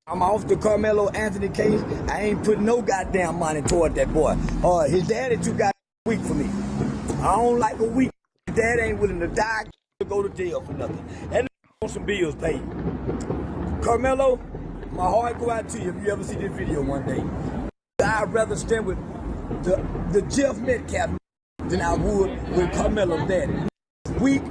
I'm off the Carmelo Anthony case. I ain't putting no goddamn money toward that boy. His daddy too goddamn weak for me. I don't like a weak. His dad ain't willing to die to go to jail for nothing. That on some bills paid. Carmelo, my heart go out to you if you ever see this video one day. I'd rather stand with the Jeff Metcalf than I would with Carmelo's daddy. Weak,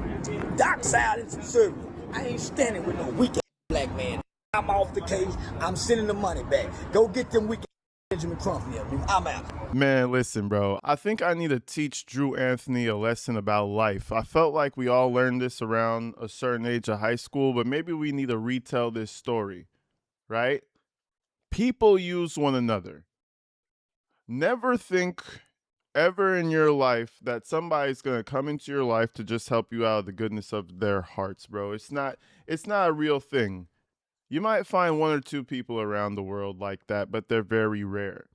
dark side and conservative. I ain't standing with no weak black man. I'm off the case. I'm sending the money back. Go get them weak Benjamin Crump here. I'm out. Man, listen, bro. I think I need to teach Drew Anthony a lesson about life. I felt like we all learned this around a certain age of high school, but maybe we need to retell this story, right? People use one another. Never think ever in your life that somebody's going to come into your life to just help you out of the goodness of their hearts, bro. It's not a real thing. You might find one or two people around the world like that, but they're very rare.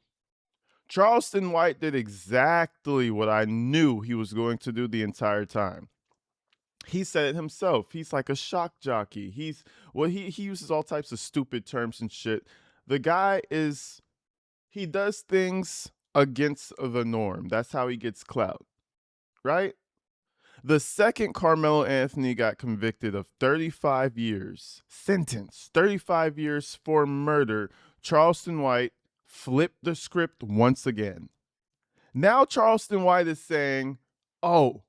Charleston White did exactly what I knew he was going to do the entire time. He said it himself. He's like a shock jockey. He uses all types of stupid terms and shit. The guy he does things against the norm. That's how he gets clout, right? The second Carmelo Anthony got convicted of 35 years, sentenced 35 years for murder, Charleston White flipped the script once again. Now Charleston White is saying, oh,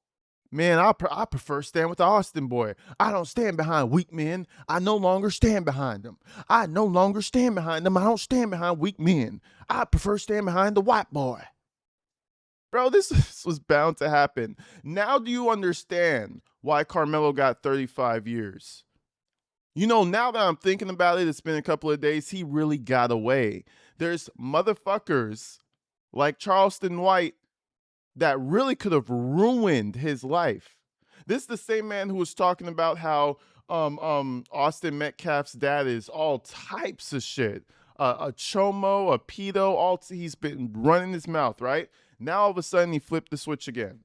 man, I prefer stand with the Austin boy. I don't stand behind weak men. I no longer stand behind them. I no longer stand behind them. I don't stand behind weak men. I prefer stand behind the white boy. Bro, this was bound to happen. Now do you understand why Carmelo got 35 years? You know, now that I'm thinking about it, it's been a couple of days, he really got away. There's motherfuckers like Charleston White that really could have ruined his life. This is the same man who was talking about how Austin Metcalf's dad is all types of shit. A chomo, a pedo, he's been running his mouth, right? Now all of a sudden he flipped the switch again.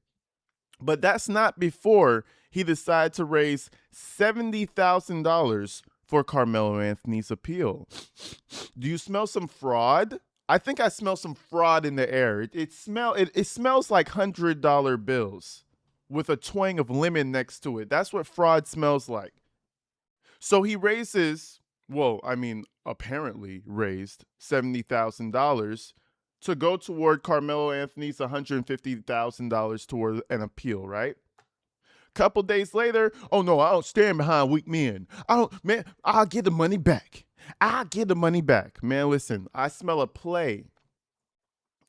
But that's not before he decided to raise $70,000 for Carmelo Anthony's appeal. Do you smell some fraud? I think I smell some fraud in the air. It smells like $100 bills with a twang of lemon next to it. That's what fraud smells like. So he apparently raised $70,000 to go toward Carmelo Anthony's $150,000 toward an appeal, right? Couple days later, oh no, I don't stand behind weak men. I'll get the money back. I'll get the money back. Man, listen, I smell a play.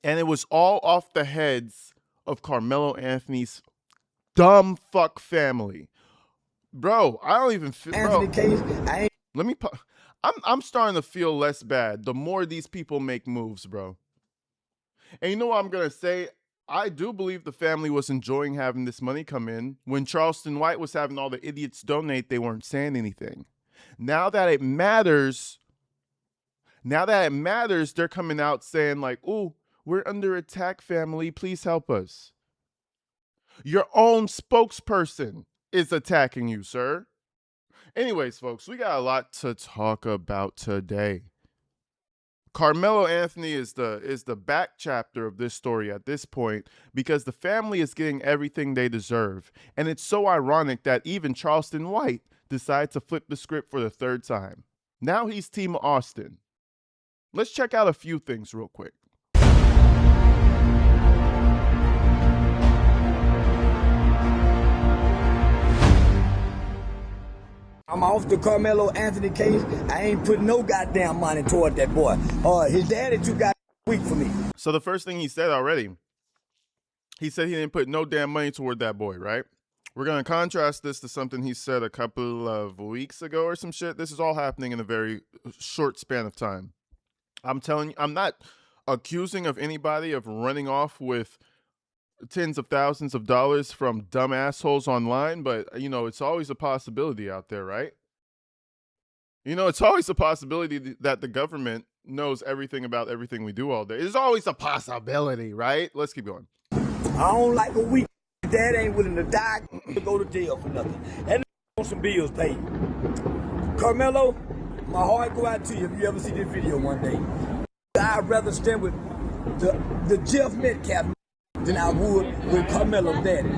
And it was all off the heads of Carmelo Anthony's dumb fuck family. Bro, I don't even feel... Anthony case, I'm starting to feel less bad the more these people make moves, bro. And you know what I'm going to say? I do believe the family was enjoying having this money come in. When Charleston White was having all the idiots donate, they weren't saying anything. Now that it matters, they're coming out saying like, "Ooh, we're under attack, family. Please help us." Your own spokesperson is attacking you, sir. Anyways, folks, we got a lot to talk about today. Carmelo Anthony is the back chapter of this story at this point because the family is getting everything they deserve. And it's so ironic that even Charleston White decided to flip the script for the third time. Now he's Team Austin. Let's check out a few things real quick. I'm off the Carmelo Anthony case. I ain't putting no goddamn money toward that boy. His daddy too goddamn weak for me. So the first thing he said already, he said he didn't put no damn money toward that boy, right? We're going to contrast this to something he said a couple of weeks ago or some shit. This is all happening in a very short span of time. I'm telling you, I'm not accusing of anybody of running off with tens of thousands of dollars from dumb assholes online, but you know, it's always a possibility out there, right? You know, it's always a possibility that the government knows everything about everything we do all day. There's always a possibility, right? Let's keep going. I don't like a weak. Dad ain't willing to die to go to jail for nothing. That on some bills paid. Carmelo, My heart go out to you if you ever see this video one day. I'd rather stand with the Jeff Metcalf than I would with Carmelo's daddy.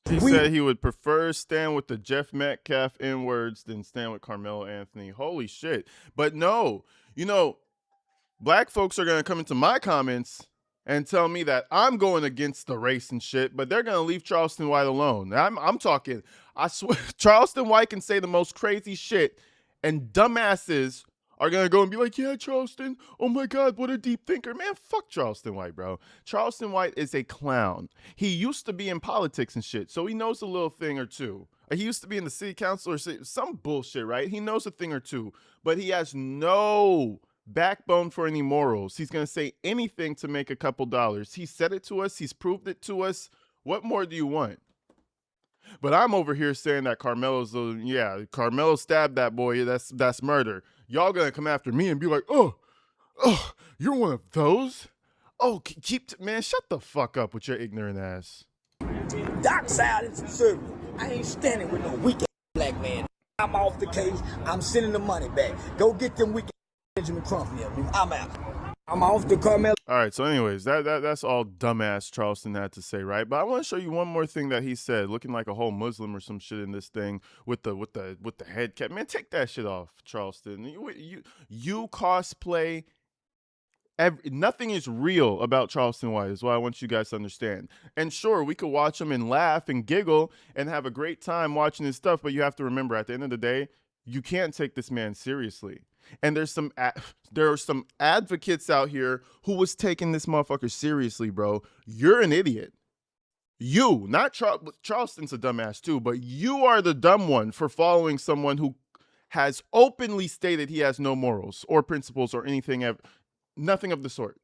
He said he would prefer stand with the Jeff Metcalf N-words than stand with Carmelo Anthony. Holy shit. But no, you know, black folks are going to come into my comments and tell me that I'm going against the race and shit, but they're going to leave Charleston White alone. I'm talking, I swear, Charleston White can say the most crazy shit, and dumbasses are going to go and be like, yeah, Charleston, oh my God, what a deep thinker. Man, fuck Charleston White, bro. Charleston White is a clown. He used to be in politics and shit, so he knows a little thing or two. He used to be in the city council or some bullshit, right? He knows a thing or two, but he has no backbone for any morals. He's going to say anything to make a couple dollars. He said it to us. He's proved it to us. What more do you want? But I'm over here saying that Carmelo stabbed that boy. That's murder. Y'all gonna come after me and be like, oh, you're one of those? Oh, man, shut the fuck up with your ignorant ass. Dark side is conservative. I ain't standing with no weak black man. I'm off the case. I'm sending the money back. Go get them weak Benjamin Crump here. I'm out. I'm off the Carmelo. All right, so anyways, that's all dumbass Charleston had to say, right? But I want to show you one more thing that he said, looking like a whole Muslim or some shit in this thing with the head cap. Man, take that shit off, Charleston. You cosplay. Nothing is real about Charleston White is what I want you guys to understand. And sure, we could watch him and laugh and giggle and have a great time watching his stuff, but you have to remember, at the end of the day, you can't take this man seriously. And there are some advocates out here who was taking this motherfucker seriously, bro. You're an idiot. You, not Charleston's a dumbass too, but you are the dumb one for following someone who has openly stated he has no morals or principles or nothing of the sort.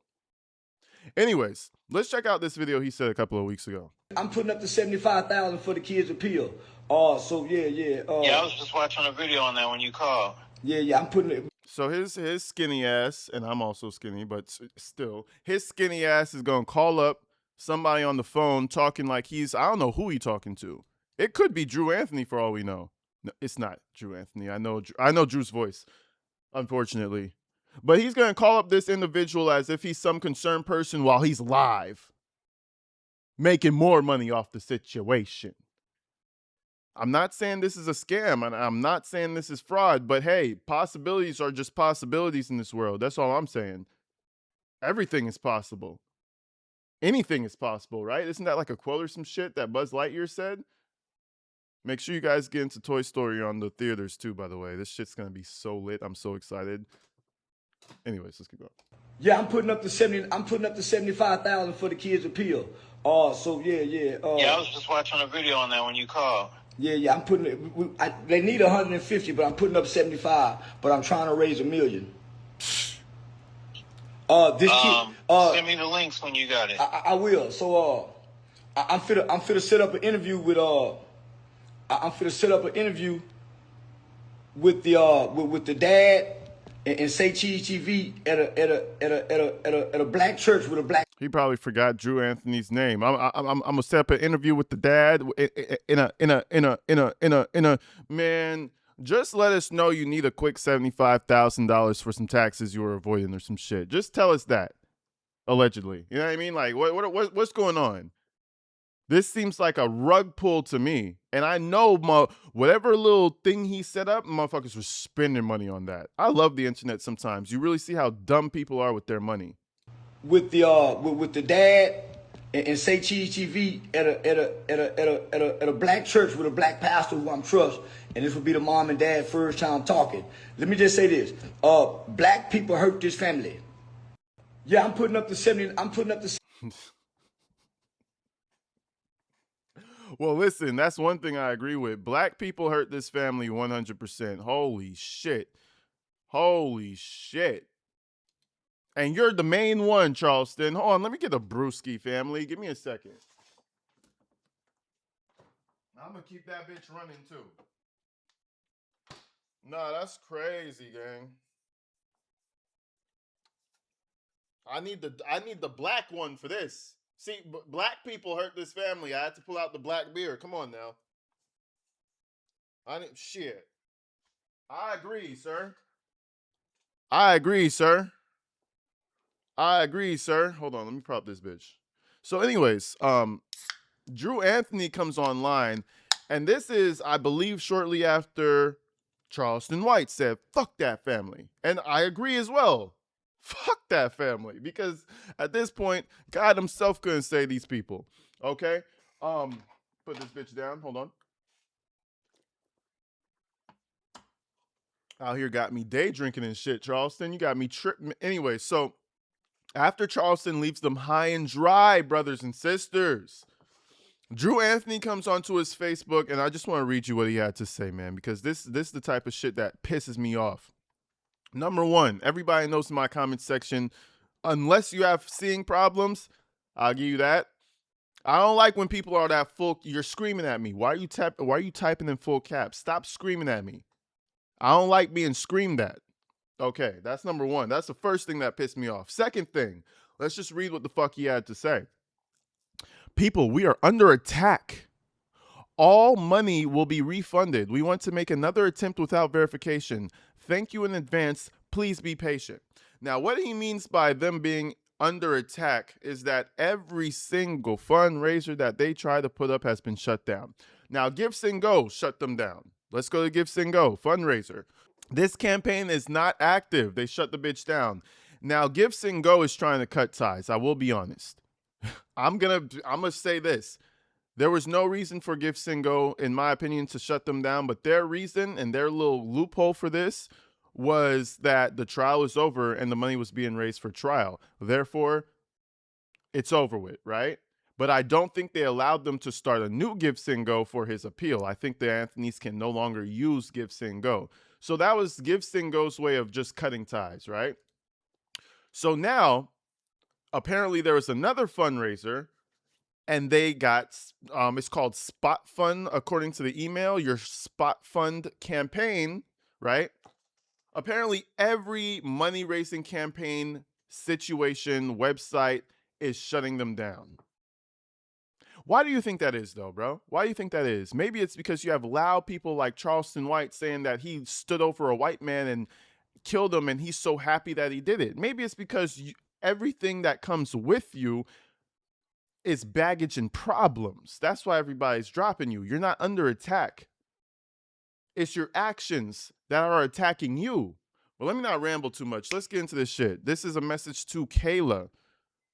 Anyways, let's check out this video he said a couple of weeks ago. I'm putting up to $75,000 for the kids' appeal. Yeah. Yeah, I was just watching a video on that when you called. Yeah, I'm putting it. So his skinny ass, and I'm also skinny, but still, his skinny ass is going to call up somebody on the phone talking like I don't know who he's talking to. It could be Drew Anthony for all we know. No, it's not Drew Anthony. I know Drew's voice, unfortunately. But he's going to call up this individual as if he's some concerned person while he's live, making more money off the situation. I'm not saying this is a scam, and I'm not saying this is fraud, but hey, possibilities are just possibilities in this world. That's all I'm saying. Everything is possible. Anything is possible, right? Isn't that like a quote or some shit that Buzz Lightyear said? Make sure you guys get into Toy Story on the theaters too, by the way. This shit's going to be so lit. I'm so excited. Anyways, let's keep going. Yeah, I'm putting up to $75,000 for the kids' appeal. Yeah, I was just watching a video on that when you called. Yeah, I'm putting it. They need 150, but I'm putting up 75. But I'm trying to raise $1 million. Send me the links when you got it. I will. So I'm finna set up an interview with with the dad and say Cheese TV at a black church with a black. He probably forgot Drew Anthony's name. I'm gonna set up an interview with the dad in a man. Just let us know you need a quick $75,000 for some taxes you were avoiding or some shit. Just tell us that. Allegedly, you know what I mean? Like what's going on? This seems like a rug pull to me. And I know whatever little thing he set up, motherfuckers were spending money on that. I love the internet sometimes. You really see how dumb people are with their money. With the dad and say Cheese TV at a black church with a black pastor who I'm trust, and this will be the mom and dad first time talking. Let me just say this: black people hurt this family. Yeah, I'm putting up to 70. I'm putting up to. Well, listen, that's one thing I agree with. Black people hurt this family 100%. Holy shit. Holy shit. And you're the main one, Charleston. Hold on, let me get a brewski, family. Give me a second. I'm going to keep that bitch running, too. Nah, that's crazy, gang. I need the black one for this. See, black people hurt this family. I had to pull out the black beer. Come on now. Shit. I agree, sir. I agree, sir. I agree, sir. Hold on, let me prop this bitch. So, anyways, Drew Anthony comes online, and this is, I believe, shortly after Charleston White said, fuck that family. And I agree as well. Fuck that family. Because at this point, God himself couldn't say these people. Okay? Put this bitch down. Hold on. Out here got me day drinking and shit, Charleston. You got me tripping. Anyway, so after Charleston leaves them high and dry, brothers and sisters, Drew Anthony comes onto his Facebook, and I just want to read you what he had to say, man, because this is the type of shit that pisses me off. Number one, everybody knows in my comment section, unless you have seeing problems, I'll give you that. I don't like when people are that full. You're screaming at me. Why are you typing in full caps? Stop screaming at me. I don't like being screamed at. Okay, that's number one. That's the first thing that pissed me off. Second thing, let's just read what the fuck he had to say. People, we are under attack. All money will be refunded. We want to make another attempt without verification. Thank you in advance. Please be patient. Now, what he means by them being under attack is that every single fundraiser that they try to put up has been shut down. Now, Give Sing Go shut them down. Let's go to Give Sing Go, fundraiser. This campaign is not active. They shut the bitch down. Now, Give Sing Go is trying to cut ties. I will be honest. I'm gonna say this. There was no reason for Give Sing Go, in my opinion, to shut them down, but their reason and their little loophole for this was that the trial was over and the money was being raised for trial. Therefore, it's over with, right? But I don't think they allowed them to start a new Give Sing Go for his appeal. I think the Anthonys can no longer use Give Sing Go. So that was Give Sing Go's way of just cutting ties, right? So now, apparently there was another fundraiser, and they got, it's called Spot Fund, according to the email, your Spot Fund campaign, right? Apparently every money-raising campaign situation website is shutting them down. Why do you think that is, though, bro? Why do you think that is? Maybe it's because you have loud people like Charleston White saying that he stood over a white man and killed him, and he's so happy that he did it. Maybe it's because everything that comes with you is baggage and problems. That's why everybody's dropping you. You're not under attack. It's your actions that are attacking you. Well, let me not ramble too much. Let's get into this shit. This is a message to Kayla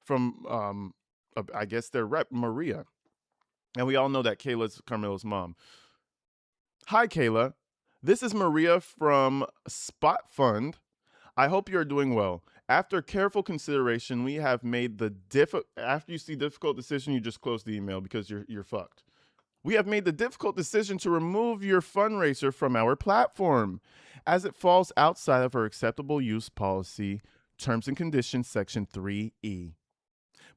from, I guess their rep, Maria. And we all know that Kayla's Carmelo's mom. Hi, Kayla. This is Maria from Spot Fund. I hope you're doing well. After careful consideration, we have made the after you see difficult decision, you just close the email because you're fucked. We have made the difficult decision to remove your fundraiser from our platform as it falls outside of our acceptable use policy, terms and conditions, section 3E.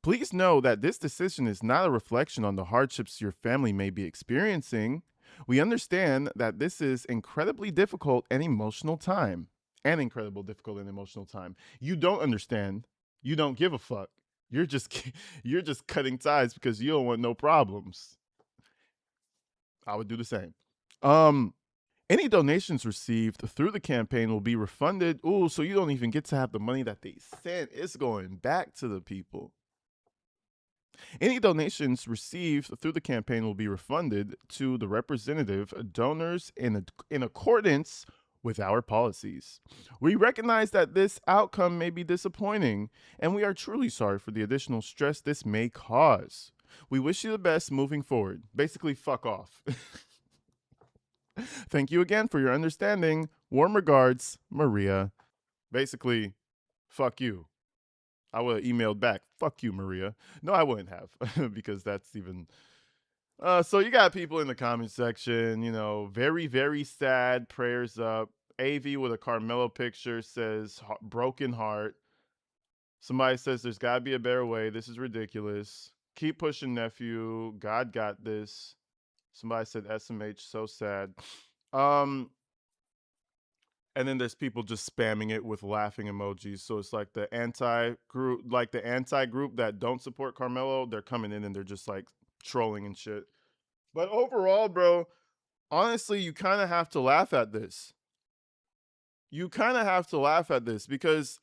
Please know that this decision is not a reflection on the hardships your family may be experiencing. We understand that this is incredibly difficult and emotional time. Difficult and emotional time. You don't understand. You don't give a fuck. You're just cutting ties because you don't want no problems. I would do the same. Any donations received through the campaign will be refunded. Ooh, so you don't even get to have the money that they sent. It's going back to the people. Any donations received through the campaign will be refunded to the representative donors in accordance with our policies. We recognize that this outcome may be disappointing, and we are truly sorry for the additional stress this may cause. We wish you the best moving forward. Basically, fuck off. Thank you again for your understanding. Warm regards, Maria. Basically, fuck you. I would have emailed back, fuck you, Maria. No, I wouldn't have, because that's even... so you got people in the comment section, very, very sad, prayers up. AV with a Carmelo picture says, broken heart. Somebody says, there's got to be a better way. This is ridiculous. Keep pushing, nephew. God got this. Somebody said SMH, so sad. And then there's people just spamming it with laughing emojis. So it's like the anti-group that don't support Carmelo, they're coming in and they're just like trolling and shit. But overall, bro, honestly, you kind of have to laugh at this. you kind of have to laugh at this because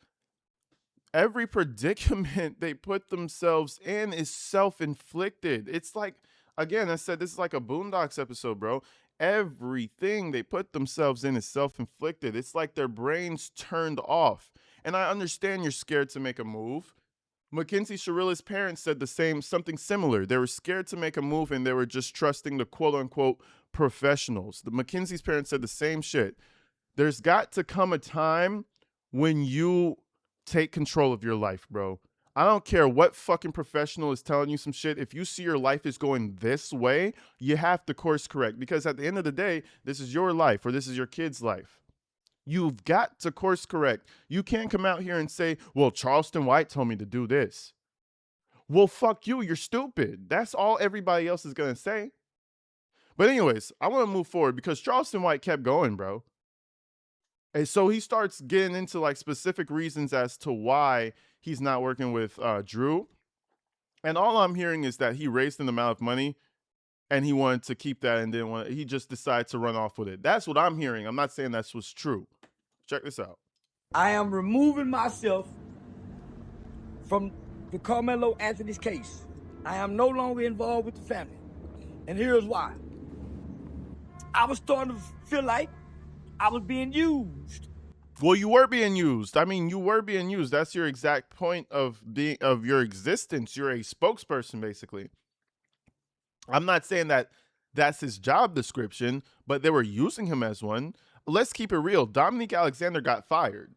every predicament they put themselves in is self-inflicted. It's like, again, I said this is like a Boondocks episode, bro. Everything they put themselves in is self-inflicted. It's like their brains turned off. And I understand you're scared to make a move. Mackenzie Sharilla's parents said the same, something similar. They were scared to make a move and they were just trusting the quote-unquote professionals. The Mackenzie's parents said the same shit. There's got to come a time when you take control of your life, bro. I don't care what fucking professional is telling you some shit. If you see your life is going this way, you have to course correct, because at the end of the day, this is your life or this is your kid's life. You've got to course correct. You can't come out here and say, well, Charleston White told me to do this. Well, fuck you. You're stupid. That's all everybody else is going to say. But anyways, I want to move forward because Charleston White kept going, bro. And so he starts getting into like specific reasons as to why he's not working with Drew. And all I'm hearing is that he raised an amount of money and he wanted to keep that and didn't want it. He just decided to run off with it. That's what I'm hearing. I'm not saying that's what's true. Check this out. I am removing myself from the Carmelo Anthony's case. I am no longer involved with the family. And here's why. I was starting to feel like I was being used. Well, you were being used. I mean, you were being used. That's your exact point of your existence. You're a spokesperson, basically. I'm not saying that that's his job description, but they were using him as one. Let's keep it real. Dominique Alexander got fired.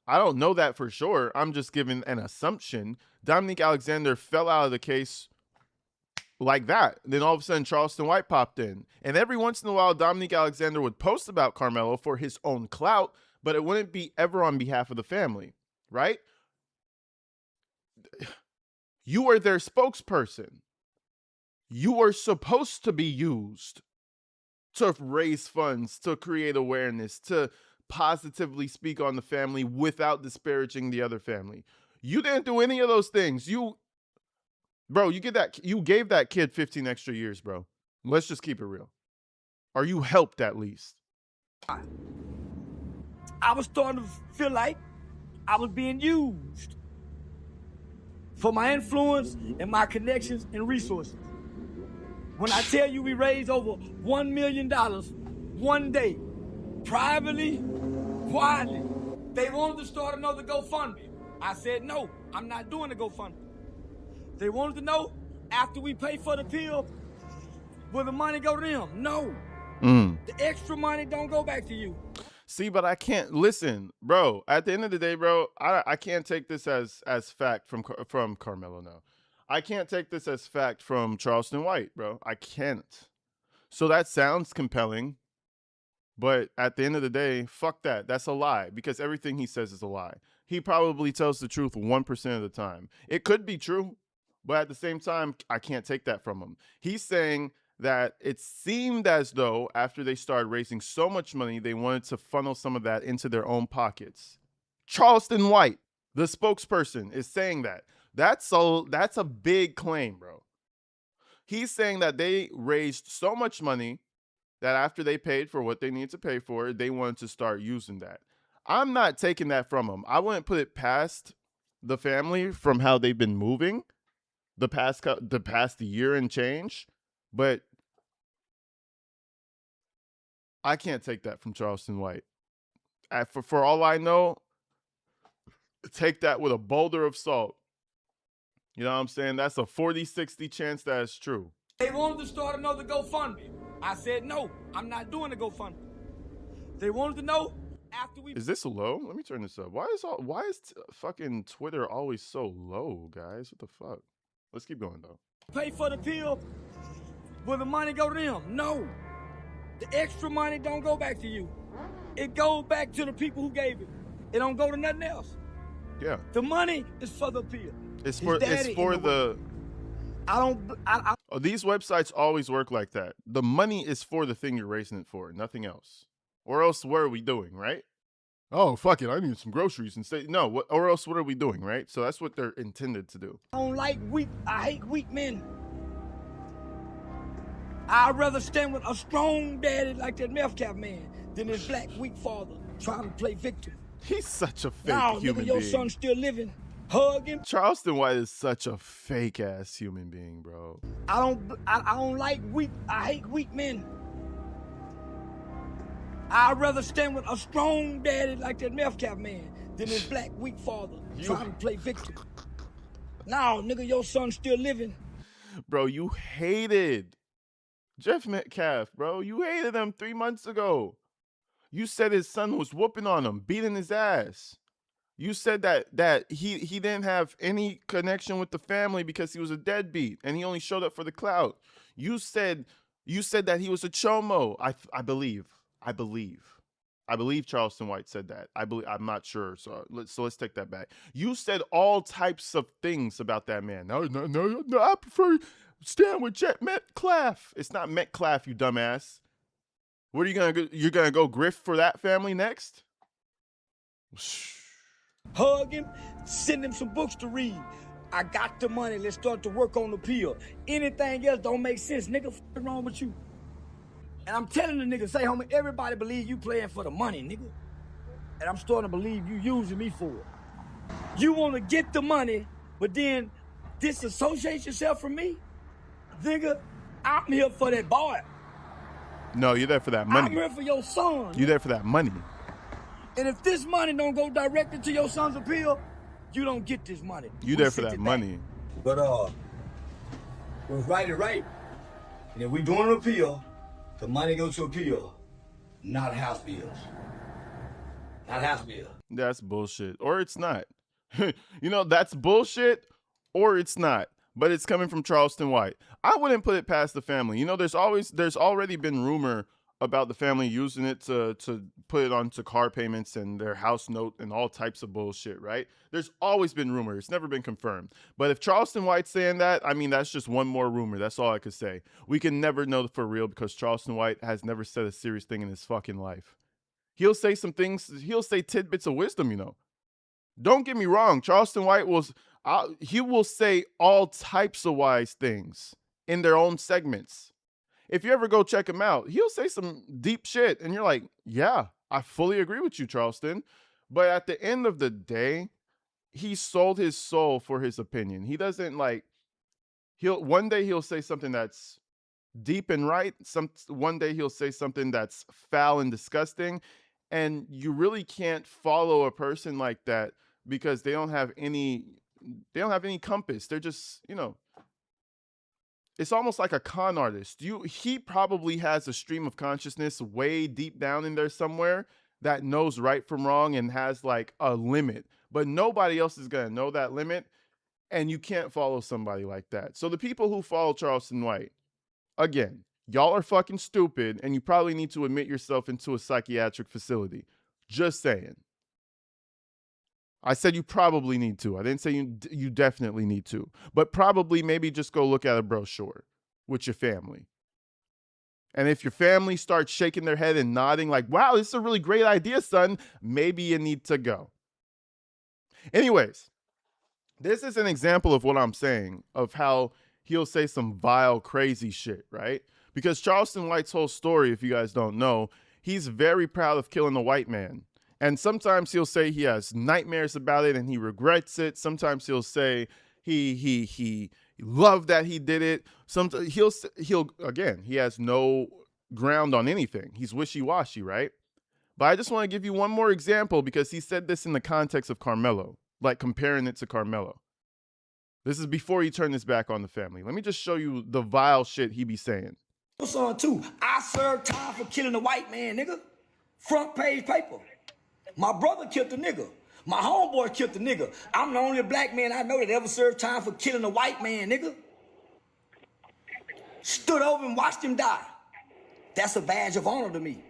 I don't know that for sure. I'm just giving an assumption. Dominique Alexander fell out of the case like that. Then all of a sudden, Charleston White popped in. And every once in a while, Dominique Alexander would post about Carmelo for his own clout, but it wouldn't be ever on behalf of the family, right? You are their spokesperson. You are supposed to be used to raise funds, to create awareness, to positively speak on the family without disparaging the other family. You didn't do any of those things. Bro, you gave that kid 15 extra years, bro. Let's just keep it real. Or you helped at least. I was starting to feel like I was being used for my influence and my connections and resources. When I tell you we raised over $1 million one day, privately, quietly, they wanted to start another GoFundMe. I said, no, I'm not doing a GoFundMe. They wanted to know, after we pay for the pill, will the money go to them? No. The extra money don't go back to you. See, but I can't listen, bro. At the end of the day, bro, I can't take this as fact from Carmelo now. I can't take this as fact from Charleston White, bro. I can't. So that sounds compelling, but at the end of the day, fuck that. That's a lie, because everything he says is a lie. He probably tells the truth 1% of the time. It could be true, but at the same time, I can't take that from him. He's saying that it seemed as though after they started raising so much money, they wanted to funnel some of that into their own pockets. Charleston White, the spokesperson, is saying that. That's a big claim, bro. He's saying that they raised so much money that after they paid for what they needed to pay for, they wanted to start using that. I'm not taking that from him. I wouldn't put it past the family from how they've been moving the past year and change, but I can't take that from Charleston White. For all I know, take that with a boulder of salt. You know what I'm saying? That's a 40-60 chance that it's true. They wanted to start another GoFundMe. I said, no, I'm not doing a GoFundMe. They wanted to know after we... Is this low? Let me turn this up. Why is fucking Twitter always so low, guys? What the fuck? Let's keep going, though. Pay for the pill, will the money go to them? No. The extra money don't go back to you. It goes back to the people who gave it. It don't go to nothing else. Yeah. The money is for the pill. It's for the... These websites always work like that. The money is for the thing you're raising it for, nothing else. Or else what are we doing, right? Oh, fuck it, I need some groceries and say no. Or else what are we doing, right? So that's what they're intended to do. I don't like I hate weak men. I'd rather stand with a strong daddy like that meth cap man than his black weak father. trying to play victim. He's such a fake Now, human nigga, your being. son still living. Hug him. Charleston White is such a fake ass human being, bro. I don't like weak. I hate weak men. I'd rather stand with a strong daddy like that meth cap man than his black weak father trying to play victim. Now, nigga, your son still living. Bro, you hated Jeff Metcalf, bro. You hated him 3 months ago. You said his son was whooping on him, beating his ass. You said that he didn't have any connection with the family because he was a deadbeat and he only showed up for the clout. You said that he was a chomo. I believe Charleston White said that. I'm not sure. So let's take that back. You said all types of things about that man. No, I prefer stand with Jet Metcalf. It's not Metcalf, you dumbass. What are you gonna go? You're gonna go grift for that family next? Hug him, send him some books to read. I got the money. Let's start to work on the appeal. Anything else don't make sense, nigga. What's wrong with you? And I'm telling the nigga, say, homie, everybody believe you playing for the money, nigga. And I'm starting to believe you using me for it. You want to get the money, but then disassociate yourself from me? Nigga, I'm here for that boy. No, you're there for that money. I'm here for your son. You're there for that money. And if this money don't go directly to your son's appeal, you don't get this money. You there for that money. But what's right is right. And if we doing an appeal, the money goes to appeal, not house bills. Not house bills. That's bullshit. Or it's not. That's bullshit or it's not. But it's coming from Charleston White. I wouldn't put it past the family. There's already been rumor about the family using it to put it onto car payments and their house note and all types of bullshit, right? There's always been rumor. It's never been confirmed. But if Charleston White's saying that, I mean, that's just one more rumor. That's all I could say. We can never know for real because Charleston White has never said a serious thing in his fucking life. He'll say some things. He'll say tidbits of wisdom, Don't get me wrong. Charleston White he will say all types of wise things in their own segments. If you ever go check him out, he'll say some deep shit. And you're like, yeah, I fully agree with you, Charleston. But at the end of the day, he sold his soul for his opinion. He doesn't one day he'll say something that's deep and right. One day he'll say something that's foul and disgusting. And you really can't follow a person like that because they don't have any compass. They're just, it's almost like a con artist. He probably has a stream of consciousness way deep down in there somewhere that knows right from wrong and has like a limit, but nobody else is going to know that limit. And you can't follow somebody like that. So the people who follow Charleston White, again, y'all are fucking stupid and you probably need to admit yourself into a psychiatric facility. Just saying. I said you probably need to. I didn't say you definitely need to. But probably maybe just go look at a brochure with your family. And if your family starts shaking their head and nodding like, wow, this is a really great idea, son, maybe you need to go. Anyways, this is an example of what I'm saying, of how he'll say some vile, crazy shit, right? Because Charleston White's whole story, if you guys don't know, he's very proud of killing a white man. And sometimes he'll say he has nightmares about it and he regrets it. Sometimes he'll say he loved that he did it. Sometimes he has no ground on anything. He's wishy-washy, right? But I just want to give you one more example because he said this in the context of Carmelo, like comparing it to Carmelo. This is before he turned his back on the family. Let me just show you the vile shit he be saying. Son too. I served time for killing a white man, nigga. Front page paper. My brother killed the nigga. My homeboy killed the nigga. I'm the only black man I know that ever served time for killing a white man, nigga. Stood over and watched him die. That's a badge of honor to me.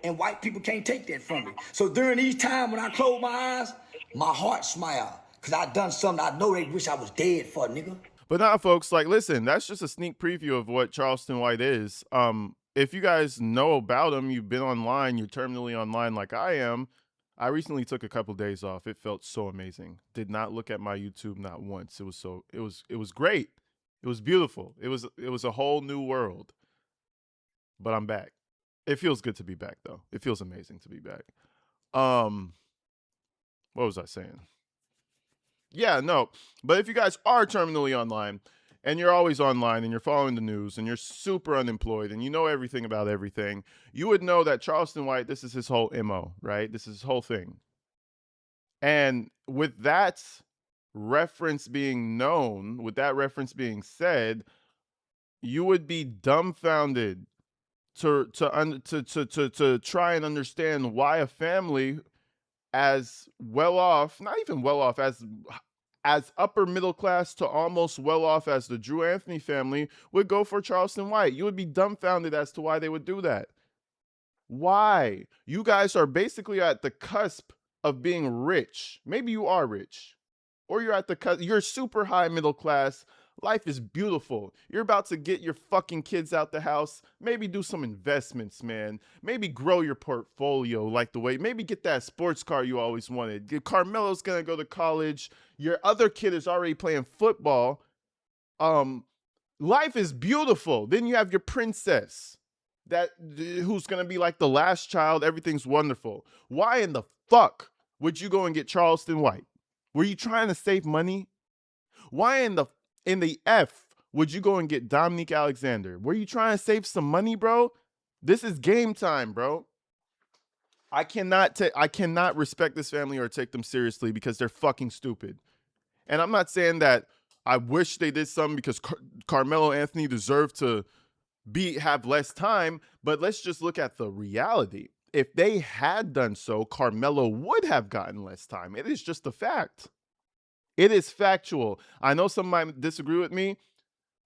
And white people can't take that from me. So during these times when I close my eyes, my heart smile. Because I done something I know they wish I was dead for, nigga. But now, folks, listen, that's just a sneak preview of what Charleston White is. If you guys know about him, you've been online, you're terminally online like I am. I recently took a couple days off. It felt so amazing. Did not look at my YouTube not once. It was great. It was beautiful. It was a whole new world. But I'm back. It feels good to be back though. It feels amazing to be back. What was I saying? Yeah, no. But if you guys are terminally online and you're always online and you're following the news and you're super unemployed and you know everything about everything, you would know that Charleston White, this is his whole MO, right? This is his whole thing. And with that reference being known, with that reference being said, you would be dumbfounded to try and understand why a family as well off, not even well off, as upper middle class to almost well off as the Drew Anthony family would go for Charleston White. You would be dumbfounded as to why they would do that. Why? You guys are basically at the cusp of being rich. Maybe you are rich, or you're at the cusp. You're super high middle class. Life is beautiful. You're about to get your fucking kids out the house. Maybe do some investments, man. Maybe grow your portfolio like the way. Maybe get that sports car you always wanted. Carmelo's gonna go to college. Your other kid is already playing football. Life is beautiful. Then you have your princess who's gonna be like the last child. Everything's wonderful. Why in the fuck would you go and get Charleston White? Were you trying to save money? Why in the F would you go and get Dominique Alexander? Were you trying to save some money, bro? This is game time, bro. I cannot respect this family or take them seriously because they're fucking stupid. And I'm not saying that I wish they did something because Carmelo Anthony deserved to have less time, but let's just look at the reality. If they had done so, Carmelo would have gotten less time. It is just a fact. It is factual. I know some might disagree with me.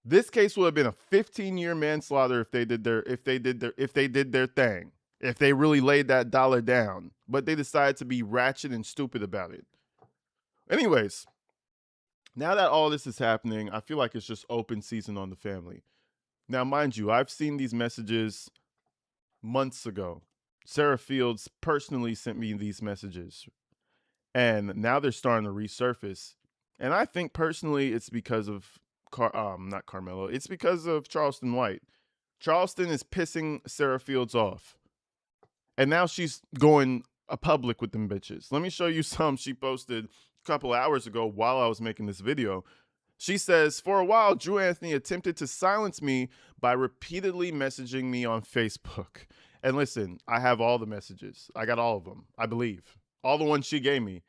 This case would have been a 15-year manslaughter if they did their thing. If they really laid that dollar down. But they decided to be ratchet and stupid about it. Anyways, now that all this is happening, I feel like it's just open season on the family. Now, mind you, I've seen these messages months ago. Sarah Fields personally sent me these messages. And now they're starting to resurface. And I think personally it's because of not Carmelo. It's because of Charleston White. Charleston is pissing Sarah Fields off. And now she's going public with them bitches. Let me show you some she posted a couple hours ago while I was making this video. She says, for a while, Drew Anthony attempted to silence me by repeatedly messaging me on Facebook. And listen, I have all the messages. I got all of them, I believe. All the ones she gave me.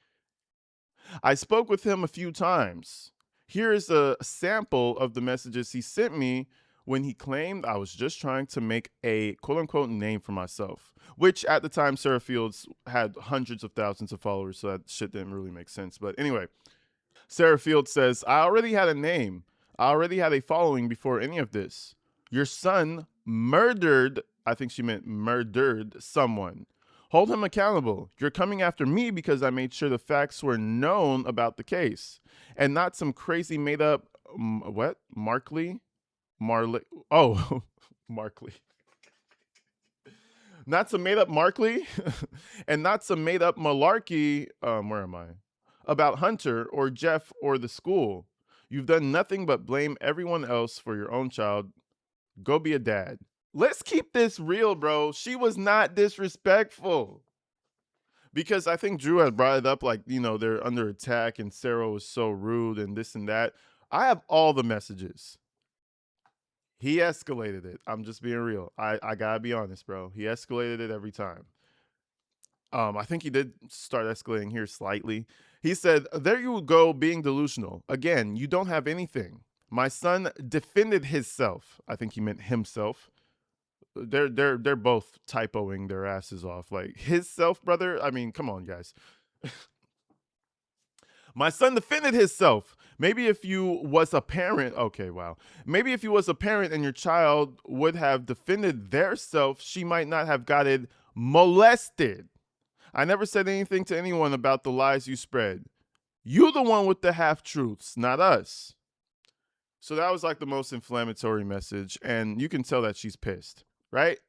I spoke with him a few times. Here is a sample of the messages he sent me when he claimed I was just trying to make a quote-unquote name for myself, which at the time Sarah Fields had hundreds of thousands of followers, so that shit didn't really make sense. But anyway, Sarah Fields says, I already had a name. I already had a following before any of this. Your son murdered, I think she meant murdered someone. Hold him accountable. You're coming after me because I made sure the facts were known about the case and not some crazy made up, Markley? Oh, Markley. Not some made up Markley and not some made up malarkey. Where am I? About Hunter or Jeff or the school. You've done nothing but blame everyone else for your own child. Go be a dad. Let's keep this real, bro. She was not disrespectful. Because I think Drew had brought it up like, they're under attack and Sarah was so rude and this and that. I have all the messages. He escalated it. I'm just being real. I gotta be honest, bro. He escalated it every time. I think he did start escalating here slightly. He said, there you go being delusional. Again, you don't have anything. My son defended himself. I think he meant himself. They're both typoing their asses off. Like his self, brother. I mean, come on, guys. My son defended himself. Maybe if you was a parent, okay, wow. Maybe if you was a parent and your child would have defended their self, she might not have gotten molested. I never said anything to anyone about the lies you spread. You the one with the half-truths, not us. So that was like the most inflammatory message, and you can tell that she's pissed, right?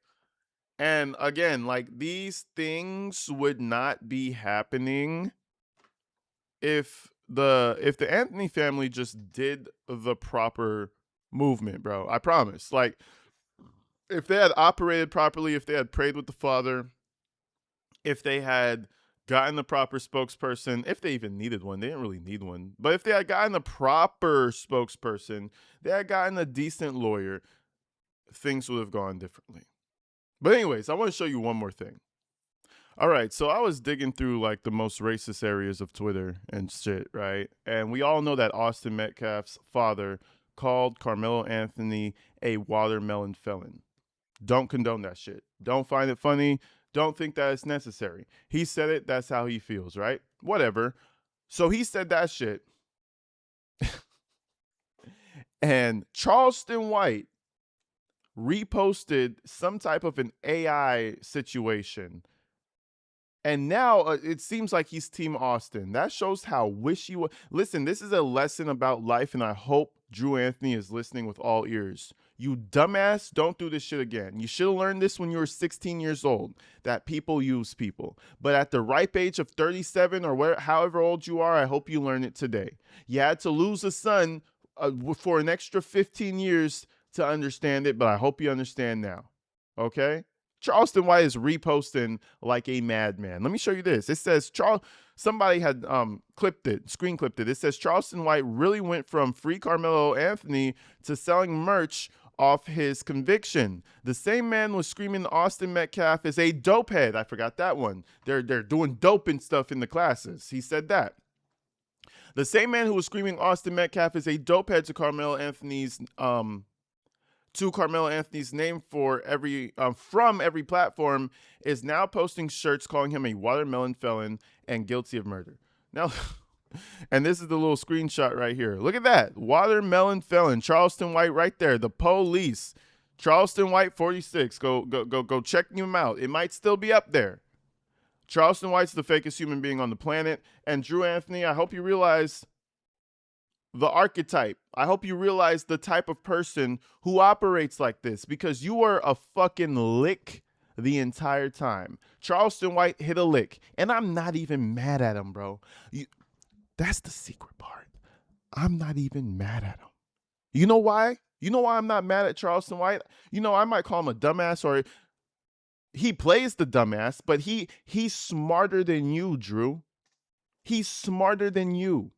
And again, like these things would not be happening if the Anthony family just did the proper movement, bro. I promise. Like if they had operated properly, if they had prayed with the Father, if they had gotten the proper spokesperson, if they even needed one, they didn't really need one. But if they had gotten the proper spokesperson, they had gotten a decent lawyer, things would have gone differently. But anyways, I want to show you one more thing. All right, so I was digging through like the most racist areas of Twitter and shit, right? And we all know that Austin Metcalf's father called Carmelo Anthony a watermelon felon. Don't condone that shit. Don't find it funny. Don't think that it's necessary. He said it. That's how he feels, right? Whatever. So he said that shit. And Charleston White reposted some type of an AI situation. And now it seems like he's Team Austin. That shows how wishy-washy. Listen, this is a lesson about life, and I hope Drew Anthony is listening with all ears. You dumbass, don't do this shit again. You should have learned this when you were 16 years old, that people use people. But at the ripe age of 37 or however old you are, I hope you learn it today. You had to lose a son for an extra 15 years to understand it, but I hope you understand now. Okay? Charleston White is reposting like a madman. Let me show you this. It says somebody had screen clipped it. It says Charleston White really went from free Carmelo Anthony to selling merch off his conviction. The same man was screaming Austin Metcalf is a dopehead. I forgot that one. They're doing dope and stuff in the classes. He said that. The same man who was screaming Austin Metcalf is a dopehead to Carmelo Anthony's name for from every platform is now posting shirts calling him a watermelon felon and guilty of murder. Now, and this is the little screenshot right here. Look at that. Watermelon felon. Charleston White right there. The police. Charleston White 46. Go check him out. It might still be up there. Charleston White's the fakest human being on the planet. And Drew Anthony, I hope you realize the archetype. I hope you realize the type of person who operates like this, because you were a fucking lick the entire time. Charleston White hit a lick, and I'm not even mad at him, bro. That's the secret part. I'm not even mad at him. You know why? You know why I'm not mad at Charleston White? You know, I might call him a dumbass, or he plays the dumbass, but he's smarter than you, Drew. He's smarter than you.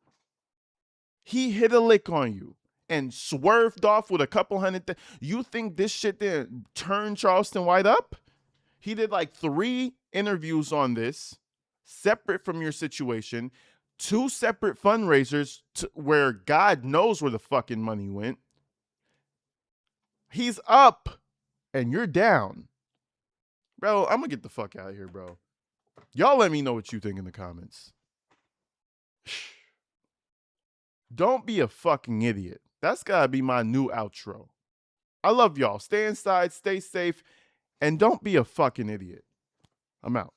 He hit a lick on you and swerved off with a couple hundred. You think this shit didn't turn Charleston White up? He did like 3 interviews on this, separate from your situation, 2 separate fundraisers where God knows where the fucking money went. He's up and you're down. Bro, I'm going to get the fuck out of here, bro. Y'all let me know what you think in the comments. Don't be a fucking idiot. That's gotta be my new outro. I love y'all. Stay inside, stay safe, and don't be a fucking idiot. I'm out.